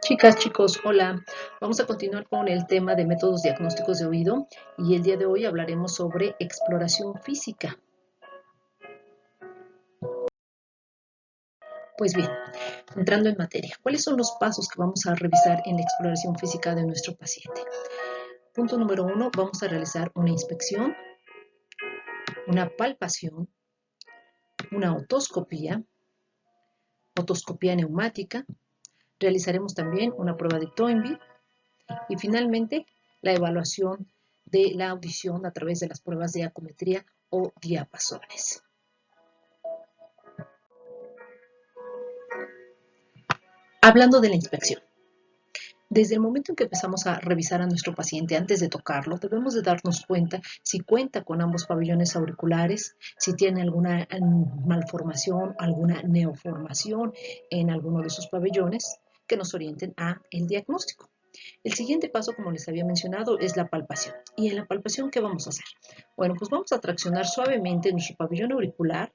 Chicas, chicos, hola. Vamos a continuar con el tema de métodos diagnósticos de oído y el día de hoy hablaremos sobre exploración física. Pues bien, entrando en materia, ¿cuáles son los pasos que vamos a revisar en la exploración física de nuestro paciente? Punto número 1, vamos a realizar una inspección, una palpación, una otoscopía neumática, realizaremos también una prueba de Toynbee y finalmente la evaluación de la audición a través de las pruebas de acumetría o diapasones. Hablando de la inspección. Desde el momento en que empezamos a revisar a nuestro paciente antes de tocarlo, debemos de darnos cuenta si cuenta con ambos pabellones auriculares, si tiene alguna malformación, alguna neoformación en alguno de sus pabellones que nos orienten a el diagnóstico. El siguiente paso, como les había mencionado, es la palpación. ¿Y en la palpación qué vamos a hacer? Bueno, pues vamos a traccionar suavemente nuestro pabellón auricular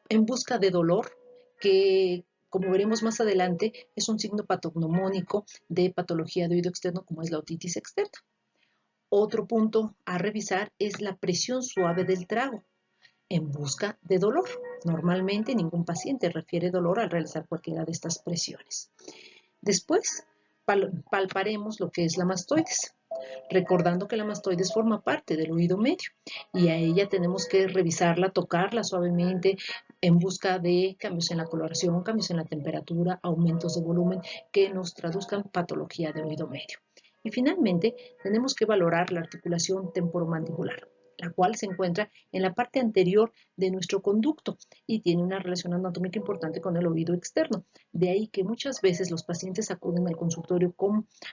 en busca de dolor, que como veremos más adelante es un signo patognomónico de patología de oído externo como es la otitis externa. Otro punto a revisar es la presión suave del trago en busca de dolor. Normalmente ningún paciente refiere dolor al realizar cualquiera de estas presiones. Después palparemos lo que es la mastoides, recordando que la mastoides forma parte del oído medio y a ella tenemos que revisarla, tocarla suavemente en busca de cambios en la coloración, cambios en la temperatura, aumentos de volumen que nos traduzcan patología de oído medio. Y finalmente tenemos que valorar la articulación temporomandibular, la cual se encuentra en la parte anterior de nuestro conducto y tiene una relación anatómica importante con el oído externo. De ahí que muchas veces los pacientes acuden al consultorio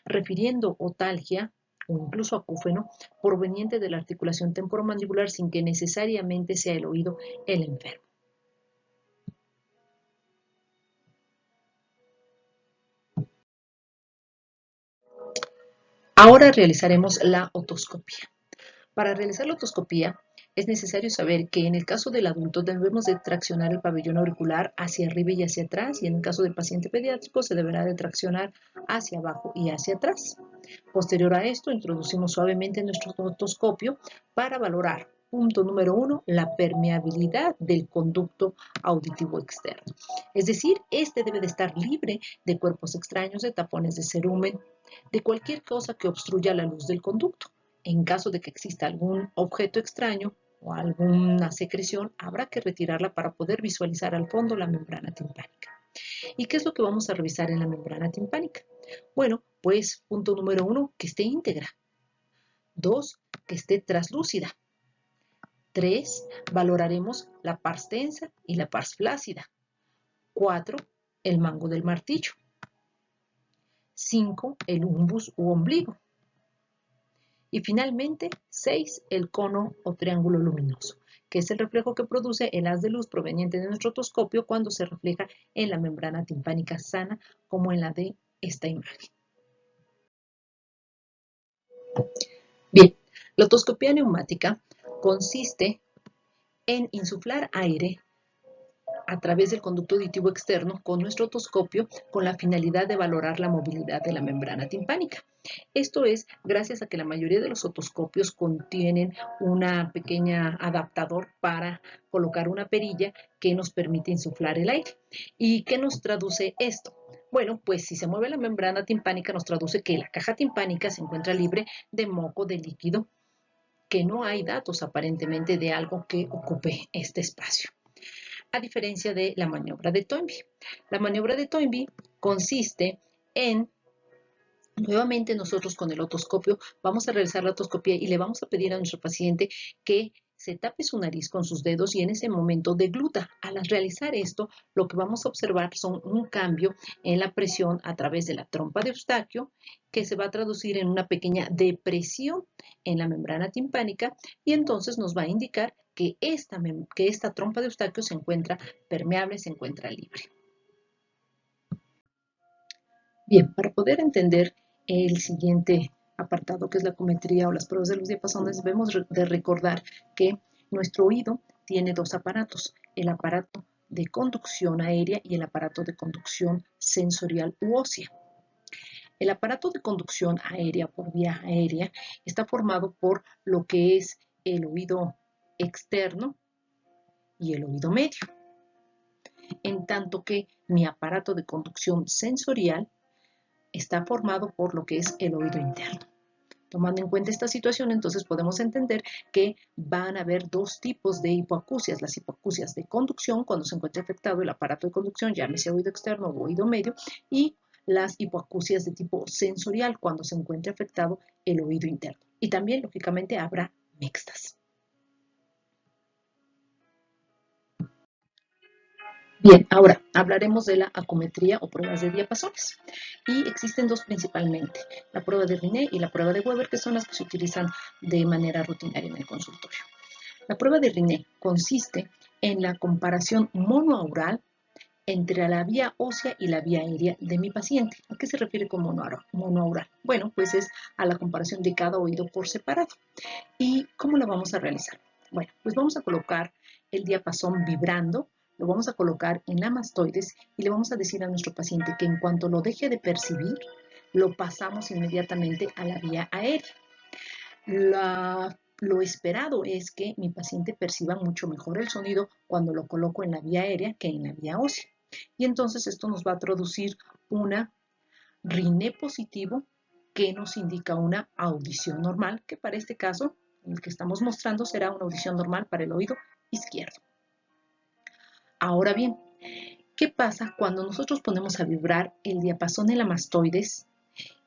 refiriendo otalgia o incluso acúfeno proveniente de la articulación temporomandibular sin que necesariamente sea el oído el enfermo. Ahora realizaremos la otoscopía. Para realizar la otoscopía es necesario saber que en el caso del adulto debemos de traccionar el pabellón auricular hacia arriba y hacia atrás y en el caso del paciente pediátrico se deberá de traccionar hacia abajo y hacia atrás. Posterior a esto introducimos suavemente nuestro otoscopio para valorar. Punto número 1, la permeabilidad del conducto auditivo externo. Es decir, este debe de estar libre de cuerpos extraños, de tapones de cerumen, de cualquier cosa que obstruya la luz del conducto. En caso de que exista algún objeto extraño o alguna secreción, habrá que retirarla para poder visualizar al fondo la membrana timpánica. ¿Y qué es lo que vamos a revisar en la membrana timpánica? Bueno, pues punto número 1, que esté íntegra. 2, que esté translúcida. 3, valoraremos la pars tensa y la pars flácida. 4, el mango del martillo. 5, el umbus u ombligo. Y finalmente, 6, el cono o triángulo luminoso, que es el reflejo que produce el haz de luz proveniente de nuestro otoscopio cuando se refleja en la membrana timpánica sana, como en la de esta imagen. Bien, la otoscopía neumática consiste en insuflar aire a través del conducto auditivo externo con nuestro otoscopio con la finalidad de valorar la movilidad de la membrana timpánica. Esto es gracias a que la mayoría de los otoscopios contienen una pequeña adaptador para colocar una perilla que nos permite insuflar el aire. ¿Y qué nos traduce esto? Bueno, pues si se mueve la membrana timpánica nos traduce que la caja timpánica se encuentra libre de moco, de líquido, que no hay datos aparentemente de algo que ocupe este espacio. A diferencia de la maniobra de Toynbee. La maniobra de Toynbee consiste en, nuevamente nosotros con el otoscopio, vamos a realizar la otoscopía y le vamos a pedir a nuestro paciente que se tape su nariz con sus dedos y en ese momento degluta. Al realizar esto, lo que vamos a observar son un cambio en la presión a través de la trompa de Eustaquio, que se va a traducir en una pequeña depresión en la membrana timpánica y entonces nos va a indicar que esta trompa de Eustaquio se encuentra permeable, se encuentra libre. Bien, para poder entender el siguiente apartado, que es la acumetría o las pruebas de los diapasones, debemos de recordar que nuestro oído tiene dos aparatos, el aparato de conducción aérea y el aparato de conducción sensorial u ósea. El aparato de conducción aérea por vía aérea está formado por lo que es el oído externo y el oído medio, en tanto que mi aparato de conducción sensorial está formado por lo que es el oído interno. Tomando en cuenta esta situación, entonces podemos entender que van a haber dos tipos de hipoacusias. Las hipoacusias de conducción, cuando se encuentra afectado el aparato de conducción, llámese oído externo o oído medio, y las hipoacusias de tipo sensorial, cuando se encuentra afectado el oído interno. Y también, lógicamente, habrá mixtas. Bien, ahora hablaremos de la acumetría o pruebas de diapasones. Y existen dos principalmente, la prueba de Rinné y la prueba de Weber, que son las que se utilizan de manera rutinaria en el consultorio. La prueba de Rinné consiste en la comparación monoaural entre la vía ósea y la vía aérea de mi paciente. ¿A qué se refiere con monoaural? Bueno, pues es a la comparación de cada oído por separado. ¿Y cómo la vamos a realizar? Bueno, pues vamos a colocar el diapasón vibrando, lo vamos a colocar en la mastoides y le vamos a decir a nuestro paciente que en cuanto lo deje de percibir, lo pasamos inmediatamente a la vía aérea. Lo esperado es que mi paciente perciba mucho mejor el sonido cuando lo coloco en la vía aérea que en la vía ósea. Y entonces esto nos va a producir una Rinné positivo que nos indica una audición normal, que para este caso, el que estamos mostrando, será una audición normal para el oído izquierdo. Ahora bien, ¿qué pasa cuando nosotros ponemos a vibrar el diapasón en la mastoides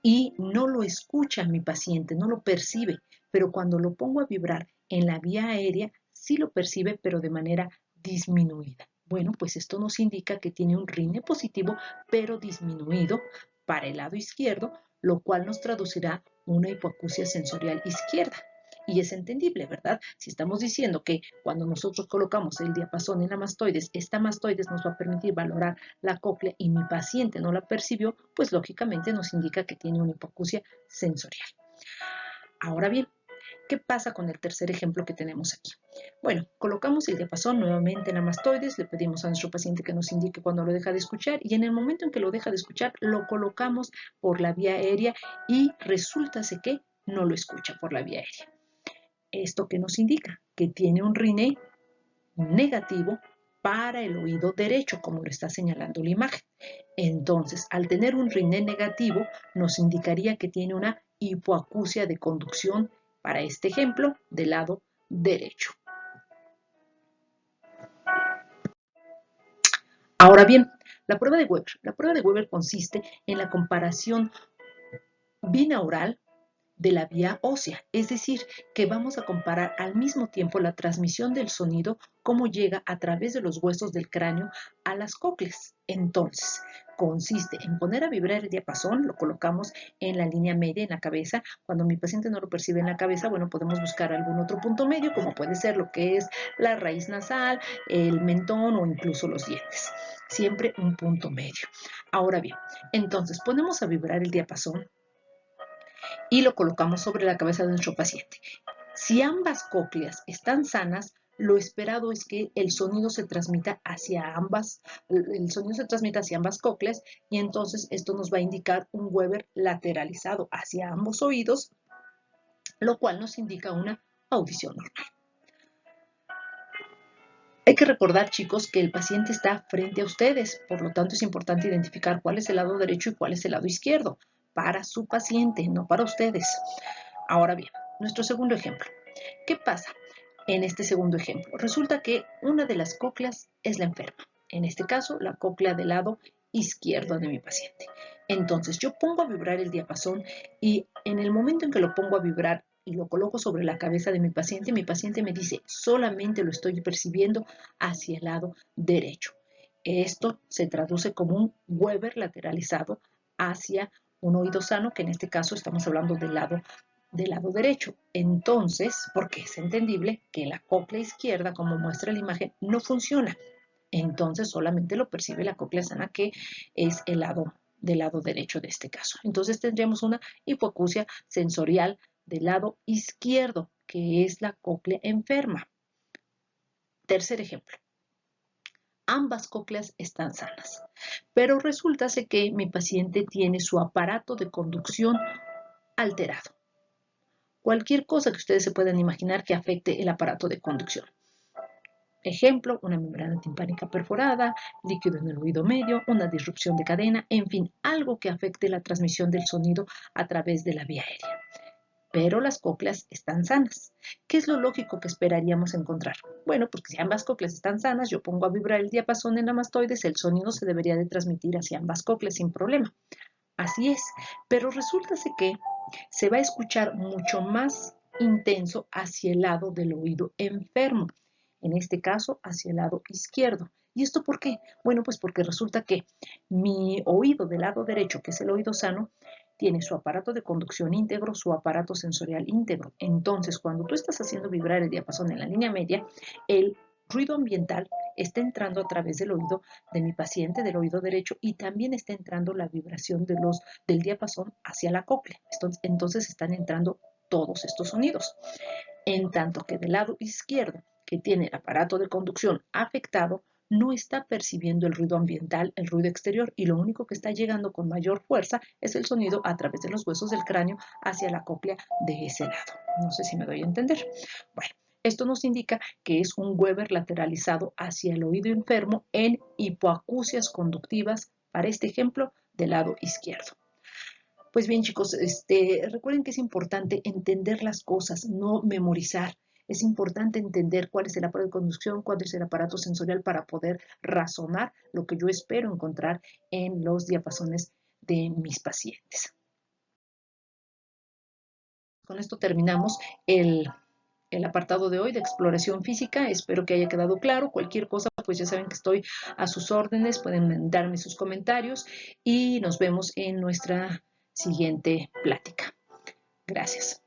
y no lo escucha mi paciente, no lo percibe, pero cuando lo pongo a vibrar en la vía aérea, sí lo percibe, pero de manera disminuida? Bueno, pues esto nos indica que tiene un Rinné positivo, pero disminuido para el lado izquierdo, lo cual nos traducirá una hipoacusia sensorial izquierda. Y es entendible, ¿verdad? Si estamos diciendo que cuando nosotros colocamos el diapasón en la mastoides, esta mastoides nos va a permitir valorar la cóclea y mi paciente no la percibió, pues lógicamente nos indica que tiene una hipoacusia sensorial. Ahora bien, ¿qué pasa con el tercer ejemplo que tenemos aquí? Bueno, colocamos el diapasón nuevamente en la mastoides, le pedimos a nuestro paciente que nos indique cuando lo deja de escuchar y en el momento en que lo deja de escuchar, lo colocamos por la vía aérea y resulta que no lo escucha por la vía aérea. ¿Esto qué nos indica? Que tiene un Rinné negativo para el oído derecho, como lo está señalando la imagen. Entonces, al tener un Rinné negativo, nos indicaría que tiene una hipoacusia de conducción, para este ejemplo, del lado derecho. Ahora bien, la prueba de Weber. La prueba de Weber consiste en la comparación binaural de la vía ósea, es decir, que vamos a comparar al mismo tiempo la transmisión del sonido, cómo llega a través de los huesos del cráneo a las cócleas. Entonces, consiste en poner a vibrar el diapasón, lo colocamos en la línea media, en la cabeza. Cuando mi paciente no lo percibe en la cabeza, bueno, podemos buscar algún otro punto medio, como puede ser lo que es la raíz nasal, el mentón o incluso los dientes. Siempre un punto medio. Ahora bien, entonces ponemos a vibrar el diapasón y lo colocamos sobre la cabeza de nuestro paciente. Si ambas cócleas están sanas, lo esperado es que el sonido se transmita hacia ambas cócleas y entonces esto nos va a indicar un Weber lateralizado hacia ambos oídos, lo cual nos indica una audición normal. Hay que recordar, chicos, que el paciente está frente a ustedes, por lo tanto es importante identificar cuál es el lado derecho y cuál es el lado izquierdo para su paciente, no para ustedes. Ahora bien, nuestro segundo ejemplo. ¿Qué pasa en este segundo ejemplo? Resulta que una de las cócleas es la enferma. En este caso, la cóclea del lado izquierdo de mi paciente. Entonces, yo pongo a vibrar el diapasón y en el momento en que lo pongo a vibrar y lo coloco sobre la cabeza de mi paciente me dice, solamente lo estoy percibiendo hacia el lado derecho. Esto se traduce como un Weber lateralizado hacia un oído sano, que en este caso estamos hablando del lado derecho. Entonces, porque es entendible que la cóclea izquierda, como muestra la imagen, no funciona. Entonces, solamente lo percibe la cóclea sana, que es el lado del lado derecho de este caso. Entonces, tendríamos una hipoacusia sensorial del lado izquierdo, que es la cóclea enferma. Tercer ejemplo. ambas cócleas están sanas. Pero resulta que mi paciente tiene su aparato de conducción alterado. Cualquier cosa que ustedes se puedan imaginar que afecte el aparato de conducción. Ejemplo, una membrana timpánica perforada, líquido en el oído medio, una disrupción de cadena, en fin, algo que afecte la transmisión del sonido a través de la vía aérea. Pero las cócleas están sanas. ¿Qué es lo lógico que esperaríamos encontrar? Bueno, pues que si ambas cócleas están sanas, yo pongo a vibrar el diapasón en la mastoides, el sonido se debería de transmitir hacia ambas cócleas sin problema. Así es, pero resulta que se va a escuchar mucho más intenso hacia el lado del oído enfermo, en este caso hacia el lado izquierdo. ¿Y esto por qué? Bueno, pues porque resulta que mi oído del lado derecho, que es el oído sano, tiene su aparato de conducción íntegro, su aparato sensorial íntegro. Entonces, cuando tú estás haciendo vibrar el diapasón en la línea media, el ruido ambiental está entrando a través del oído de mi paciente, del oído derecho, y también está entrando la vibración del diapasón hacia la cóclea. Entonces están entrando todos estos sonidos. En tanto que del lado izquierdo, que tiene el aparato de conducción afectado, no está percibiendo el ruido ambiental, el ruido exterior, y lo único que está llegando con mayor fuerza es el sonido a través de los huesos del cráneo hacia la cóclea de ese lado. No sé si me doy a entender. Bueno, esto nos indica que es un Weber lateralizado hacia el oído enfermo en hipoacusias conductivas, para este ejemplo, del lado izquierdo. Pues bien, chicos, recuerden que es importante entender las cosas, no memorizar. Es importante entender cuál es el aparato de conducción, cuál es el aparato sensorial para poder razonar lo que yo espero encontrar en los diapasones de mis pacientes. Con esto terminamos el apartado de hoy de exploración física. Espero que haya quedado claro. Cualquier cosa, pues ya saben que estoy a sus órdenes. Pueden darme sus comentarios y nos vemos en nuestra siguiente plática. Gracias.